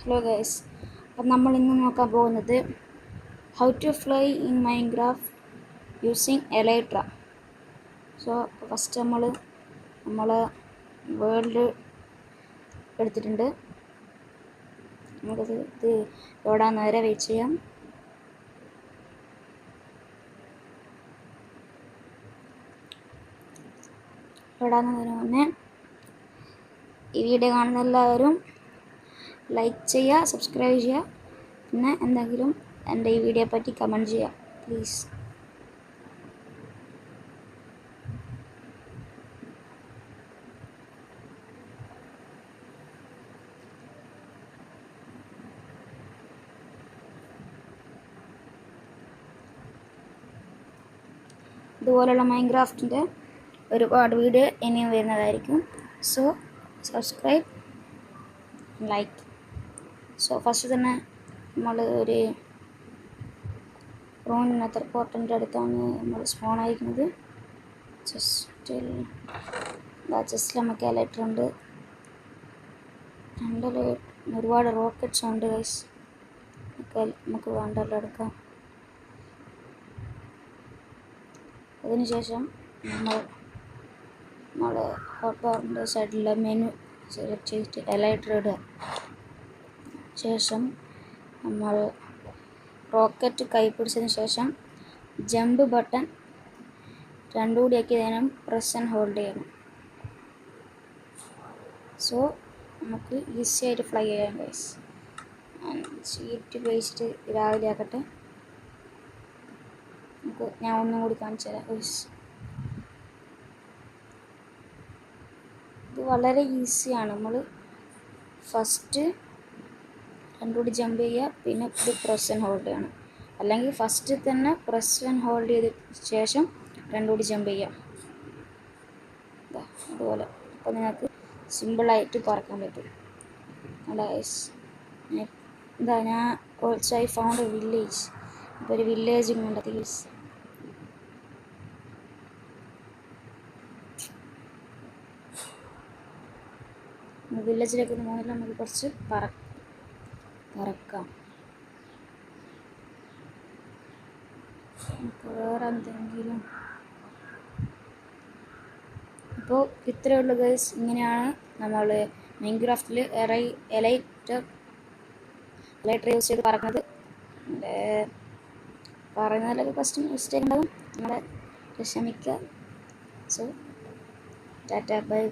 Hello guys, അപ്പം നമ്മൾ ഇന്ന് നോക്കാൻ പോകുന്നത് how to fly in Minecraft using elytra. So first നമ്മൾ വേൾഡ് എടുത്തിട്ടുണ്ട്. നമുക്കത് ലോഡാൻ നേരെ വെയിറ്റ് ചെയ്യാം. ലോഡാകുന്നതിന് മുന്നേ ഈ വീഡിയോ കാണുന്ന എല്ലാവരും ലൈക്ക് ചെയ്യുക, സബ്സ്ക്രൈബ് ചെയ്യുക, പിന്നെ എന്തെങ്കിലും എൻ്റെ ഈ വീഡിയോ പറ്റി കമൻറ്റ് ചെയ്യുക പ്ലീസ്. ഇതുപോലുള്ള മൈൻക്രാഫ്റ്റിൻ്റെ ഒരുപാട് വീഡിയോ ഇനിയും വരുന്നതായിരിക്കും. So subscribe, like. So first തന്നെ നമ്മൾ ഒരു റൂൺ നെതർ പോർട്ടലിൻ്റെ അടുത്താണ് നമ്മൾ സ്പോൺ ആയിരിക്കുന്നത്. ജസ്റ്റിൽ നമുക്ക് എലൈറ്റർ ഉണ്ട്, ഒരുപാട് റോക്കറ്റ്സ് ഉണ്ട് ഗൈസ്. നമുക്ക് വേണ്ടല്ലോ എടുക്കാം. അതിനുശേഷം നമ്മൾ ഹോട്ട് ബാറിൻ്റെ സൈഡിലെ മെനു സെലക്ട് ചെയ്തിട്ട് എലൈറ്റർ ഇടുക. ശേഷം നമ്മൾ റോക്കറ്റ് കൈ പിടിച്ചതിന് ശേഷം ജമ്പ് ബട്ടൺ രണ്ടുകൂടി ആക്കിയതിനും പ്രസ് ആൻഡ് ഹോൾഡ് ചെയ്യണം. സോ നമുക്ക് ഈസി ആയിട്ട് ഫ്ലൈ ചെയ്യാം ഗൈസ്. ഷീറ്റ് ഉപയോഗിച്ചിട്ട് രാവിലെ ആക്കട്ടെ. ഞാൻ ഒന്നും കൂടി കാണിച്ചു തരാം ഗൈസ്. ഇത് വളരെ ഈസിയാണ്. നമ്മൾ ഫസ്റ്റ് രണ്ടുകൂടി ജമ്പ് ചെയ്യുക, പിന്നെ ഇത് പ്രസ് ആൻഡ് ഹോൾഡ് ചെയ്യണം. അല്ലെങ്കിൽ ഫസ്റ്റ് തന്നെ പ്രസ് ആൻഡ് ഹോൾഡ് ചെയ്ത ശേഷം രണ്ടുകൂടി ജമ്പ് ചെയ്യാം. അതുപോലെ അപ്പോൾ നിങ്ങൾക്ക് സിമ്പിളായിട്ട് പറക്കാൻ പറ്റും. ഞാൻ also I found A village. ഇപ്പോൾ ഒരു വില്ലേജും കണ്ടെത്തി ഗൈസ്. വില്ലേജിലേക്ക് പോകുന്നില്ല, നമുക്ക് കുറച്ച് പറക്കാം. വേറെ എന്തെങ്കിലും. അപ്പോൾ ഇത്രയേ ഉള്ളൂ ഗൈസ്. ഇങ്ങനെയാണ് നമ്മൾ മൈൻക്രാഫ്റ്റിൽ എലൈറ്റർ യൂസ് ചെയ്ത് പറക്കുന്നത്. പറയുന്നതിലൊക്കെ ഫസ്റ്റ് മിസ്റ്റേക്ക് ഉണ്ടാകും, നമ്മളെ ക്ഷമിക്കുക. So Tata by.